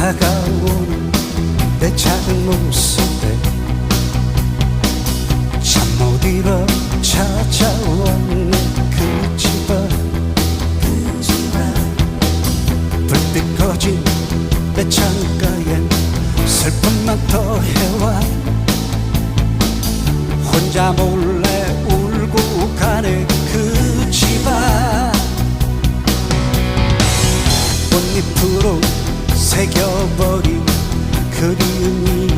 다가오는 내 작은 모습에 잠 못 이뤄 찾아왔네. 그 집안 불빛 꺼진 내 창가엔 슬픔만 더해와 혼자 몰래 울고 가네. 그 집안 꽃잎으로 새겨버린 그리움이